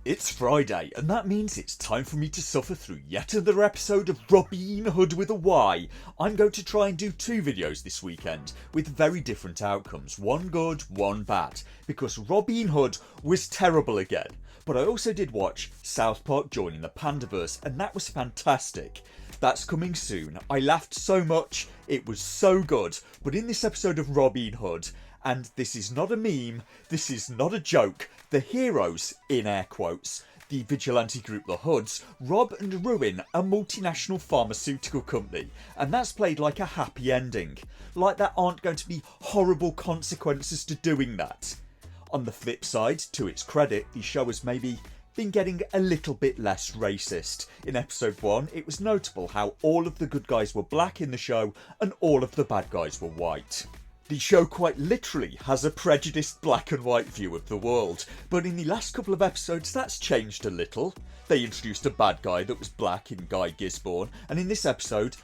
It's Friday, and that means it's time for me to suffer through yet another episode of Robyn Hood with a Y. I'm going to try and do 2 videos this weekend, with very different outcomes, one good, one bad, because Robyn Hood was terrible again. But I also did watch South Park joining the Pandaverse, and that was fantastic. That's coming soon. I laughed so much, it was so good, but in this episode of Robyn Hood, and this is not a meme, this is not a joke, the heroes, in air quotes, the vigilante group The Hoods, rob and ruin a multinational pharmaceutical company, and that's played like a happy ending. Like there aren't going to be horrible consequences to doing that. On the flip side, to its credit, the show has maybe been getting a little bit less racist. In episode 1, it was notable how all of the good guys were black in the show and all of the bad guys were white. The show quite literally has a prejudiced black and white view of the world, but in the last couple of episodes that's changed a little. They introduced a bad guy that was black in Guy Gisborne, and in this episode,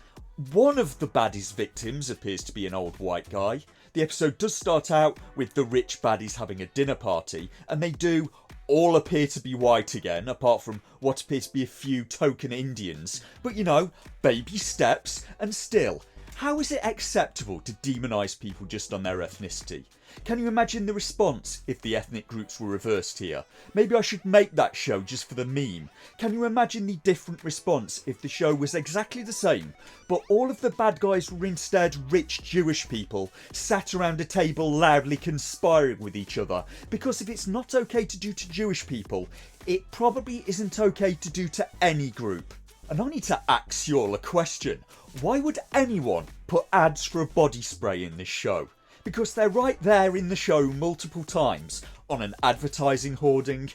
one of the baddies' victims appears to be an old white guy. The episode does start out with the rich baddies having a dinner party, and they do all appear to be white again, apart from what appears to be a few token Indians. But you know, baby steps, and still, how is it acceptable to demonise people just on their ethnicity? Can you imagine the response if the ethnic groups were reversed here? Maybe I should make that show just for the meme. Can you imagine the different response if the show was exactly the same, but all of the bad guys were instead rich Jewish people sat around a table loudly conspiring with each other? Because if it's not okay to do to Jewish people, it probably isn't okay to do to any group. And I need to ask you all a question. Why would anyone put ads for a body spray in this show? Because they're right there in the show multiple times, on an advertising hoarding,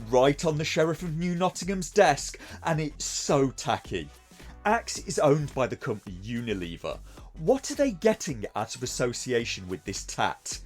right on the Sheriff of New Nottingham's desk, and it's so tacky. Axe is owned by the company Unilever. What are they getting out of association with this tat?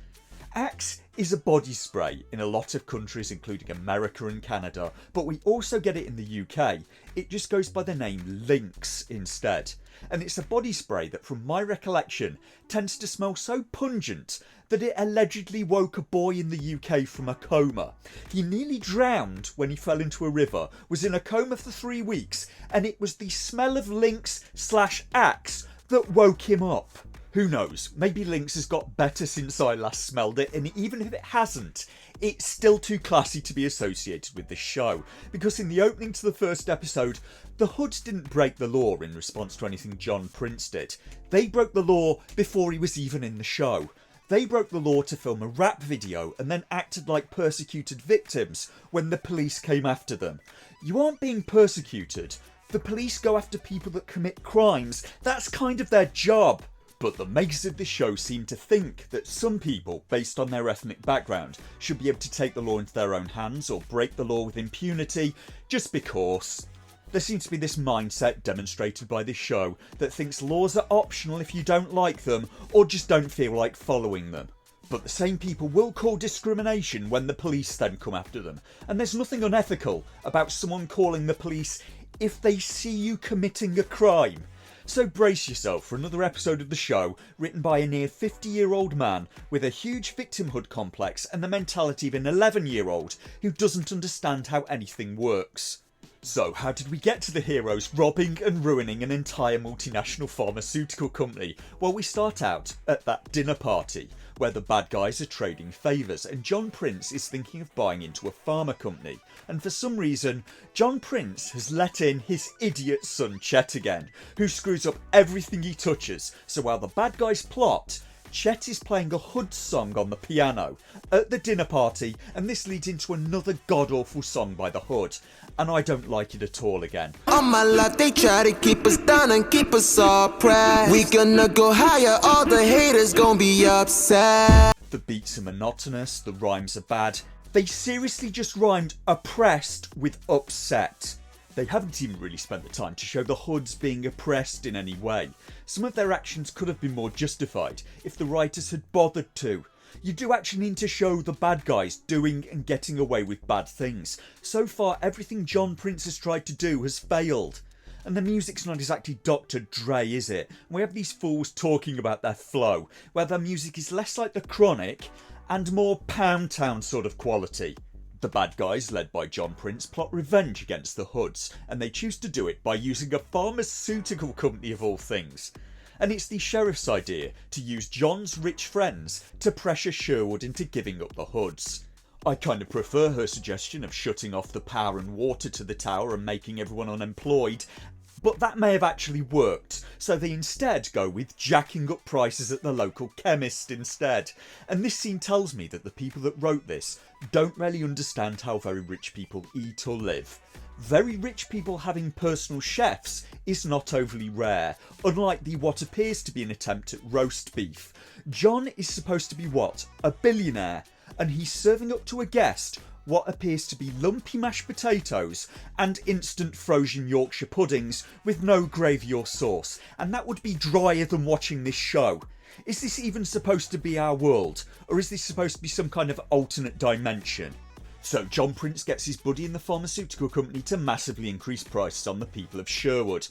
Axe is a body spray in a lot of countries including America and Canada, but we also get it in the UK. It just goes by the name Lynx instead. And it's a body spray that, from my recollection, tends to smell so pungent that it allegedly woke a boy in the UK from a coma. He nearly drowned when he fell into a river, was in a coma for 3 weeks, and it was the smell of Lynx/Axe that woke him up. Who knows, maybe Lynx has got better since I last smelled it, and even if it hasn't, it's still too classy to be associated with this show, because in the opening to the first episode, the Hoods didn't break the law in response to anything John Prince did. They broke the law before he was even in the show. They broke the law to film a rap video and then acted like persecuted victims when the police came after them. You aren't being persecuted. The police go after people that commit crimes. That's kind of their job. But the makers of this show seem to think that some people, based on their ethnic background, should be able to take the law into their own hands or break the law with impunity just because. There seems to be this mindset demonstrated by this show that thinks laws are optional if you don't like them or just don't feel like following them. But the same people will call discrimination when the police then come after them, and there's nothing unethical about someone calling the police if they see you committing a crime. So brace yourself for another episode of the show written by a near 50-year-old man with a huge victimhood complex and the mentality of an 11-year-old who doesn't understand how anything works. So how did we get to the heroes robbing and ruining an entire multinational pharmaceutical company? Well, we start out at that dinner party where the bad guys are trading favours and John Prince is thinking of buying into a pharma company. And for some reason, John Prince has let in his idiot son Chet again, who screws up everything he touches. So while the bad guys plot, Chet is playing a Hood song on the piano at the dinner party, and this leads into another god-awful song by the Hood, and I don't like it at all again. All my life they try to keep us down and keep us oppressed. We gonna go higher, all the haters gonna be upset. The beats are monotonous, the rhymes are bad. They seriously just rhymed oppressed with upset. They haven't even really spent the time to show the Hoods being oppressed in any way. Some of their actions could have been more justified if the writers had bothered to. You do actually need to show the bad guys doing and getting away with bad things. So far, everything John Prince has tried to do has failed. And the music's not exactly Dr. Dre, is it? We have these fools talking about their flow, where their music is less like The Chronic and more Pound Town sort of quality. The bad guys, led by John Prince, plot revenge against the Hoods, and they choose to do it by using a pharmaceutical company of all things. And it's the sheriff's idea to use John's rich friends to pressure Sherwood into giving up the Hoods. I kind of prefer her suggestion of shutting off the power and water to the tower and making everyone unemployed, but that may have actually worked, so they instead go with jacking up prices at the local chemist instead. And this scene tells me that the people that wrote this don't really understand how very rich people eat or live. Very rich people having personal chefs is not overly rare, unlike the what appears to be an attempt at roast beef. John is supposed to be what? A billionaire, and he's serving up to a guest what appears to be lumpy mashed potatoes and instant frozen Yorkshire puddings with no gravy or sauce, and that would be drier than watching this show. Is this even supposed to be our world, or is this supposed to be some kind of alternate dimension? So John Prince gets his buddy in the pharmaceutical company to massively increase prices on the people of Sherwood.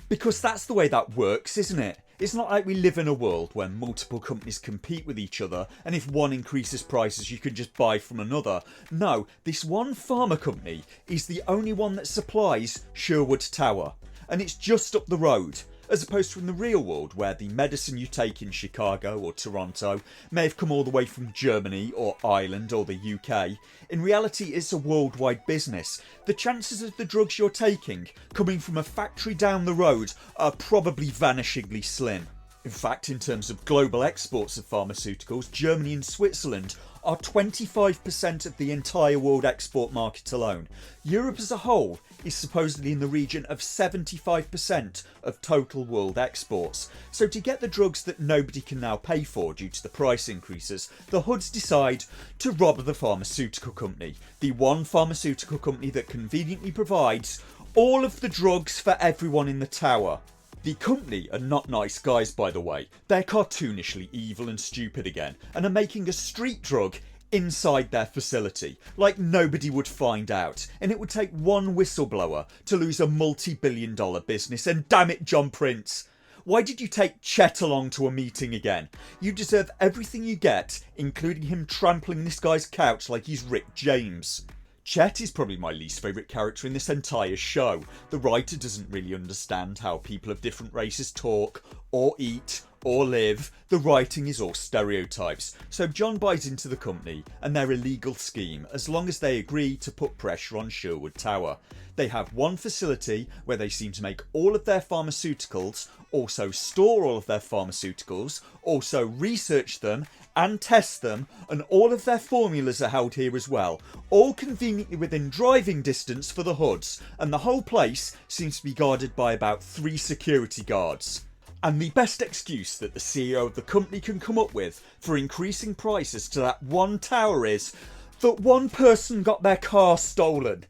Because that's the way that works, isn't it? It's not like we live in a world where multiple companies compete with each other, and if one increases prices you can just buy from another. No, this one pharma company is the only one that supplies Sherwood Tower, and it's just up the road, as opposed to in the real world where the medicine you take in Chicago or Toronto may have come all the way from Germany or Ireland or the UK. In reality, it's a worldwide business. The chances of the drugs you're taking coming from a factory down the road are probably vanishingly slim. In fact, in terms of global exports of pharmaceuticals, Germany and Switzerland are 25% of the entire world export market alone. Europe as a whole is supposedly in the region of 75% of total world exports. So to get the drugs that nobody can now pay for due to the price increases, the Hoods decide to rob the pharmaceutical company. The one pharmaceutical company that conveniently provides all of the drugs for everyone in the tower. The company are not nice guys, by the way. They're cartoonishly evil and stupid again, and are making a street drug inside their facility, like nobody would find out, and it would take one whistleblower to lose a multi-billion-dollar business. And damn it, John Prince, why did you take Chet along to a meeting again? You deserve everything you get, including him trampling this guy's couch like he's Rick James. Chet is probably my least favourite character in this entire show. The writer doesn't really understand how people of different races talk, or eat, or live. The writing is all stereotypes. So John buys into the company and their illegal scheme as long as they agree to put pressure on Sherwood Tower. They have one facility where they seem to make all of their pharmaceuticals, also store all of their pharmaceuticals, also research them and test them, and all of their formulas are held here as well, all conveniently within driving distance for the Hoods, and the whole place seems to be guarded by about 3 security guards. And the best excuse that the CEO of the company can come up with for increasing prices to that one tower is that one person got their car stolen.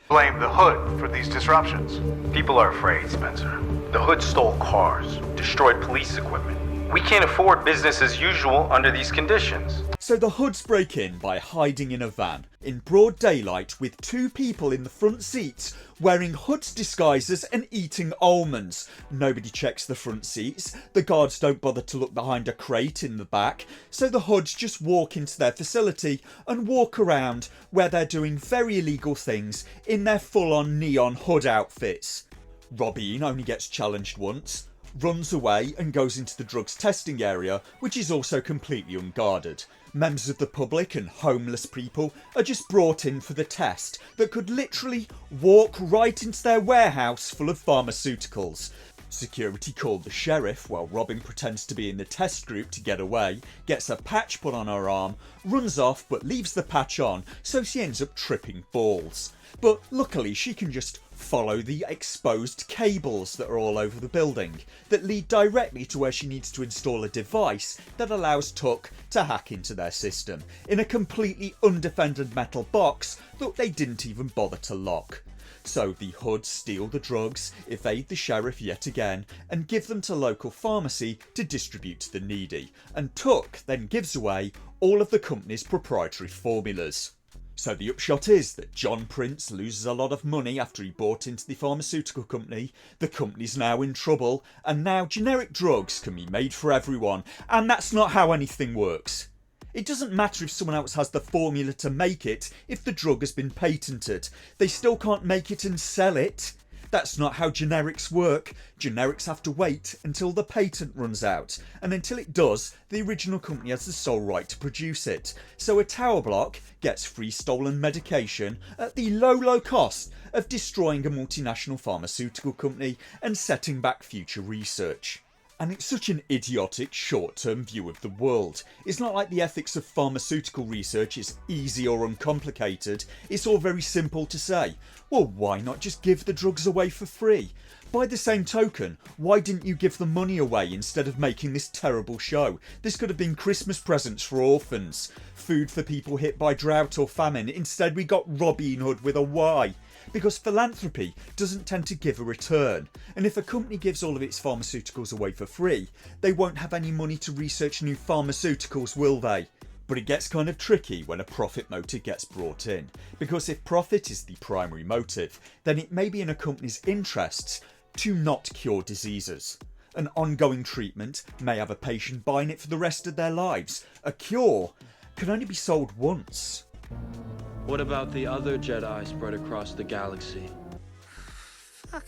Blame the Hood for these disruptions. People are afraid, Spencer. The Hood stole cars, destroyed police equipment. We can't afford business as usual under these conditions. So the Hoods break in by hiding in a van, in broad daylight, with 2 people in the front seats wearing Hoods disguises and eating almonds. Nobody checks the front seats, the guards don't bother to look behind a crate in the back, so the Hoods just walk into their facility and walk around where they're doing very illegal things in their full-on neon Hood outfits. Robyn only gets challenged once, runs away and goes into the drugs testing area, which is also completely unguarded. Members of the public and homeless people are just brought in for the test that could literally walk right into their warehouse full of pharmaceuticals. Security called the sheriff while Robyn pretends to be in the test group to get away, gets a patch put on her arm, runs off but leaves the patch on, so she ends up tripping balls. But luckily she can just follow the exposed cables that are all over the building that lead directly to where she needs to install a device that allows Tuck to hack into their system in a completely undefended metal box that they didn't even bother to lock. So the Hoods steal the drugs, evade the sheriff yet again, and give them to local pharmacy to distribute to the needy, and Tuck then gives away all of the company's proprietary formulas. So the upshot is that John Prince loses a lot of money after he bought into the pharmaceutical company, the company's now in trouble, and now generic drugs can be made for everyone, and that's not how anything works. It doesn't matter if someone else has the formula to make it if the drug has been patented. They still can't make it and sell it. That's not how generics work. Generics have to wait until the patent runs out, and until it does, the original company has the sole right to produce it. So a tower block gets free stolen medication at the low cost of destroying a multinational pharmaceutical company and setting back future research. And it's such an idiotic short-term view of the world. It's not like the ethics of pharmaceutical research is easy or uncomplicated. It's all very simple to say, well, why not just give the drugs away for free? By the same token, why didn't you give the money away instead of making this terrible show? This could have been Christmas presents for orphans, food for people hit by drought or famine. Instead we got Robyn Hood with a Y. Because philanthropy doesn't tend to give a return, and if a company gives all of its pharmaceuticals away for free, they won't have any money to research new pharmaceuticals, will they? But it gets kind of tricky when a profit motive gets brought in, because if profit is the primary motive, then it may be in a company's interests to not cure diseases. An ongoing treatment may have a patient buying it for the rest of their lives. A cure can only be sold once. What about the other Jedi spread across the galaxy? Fuck.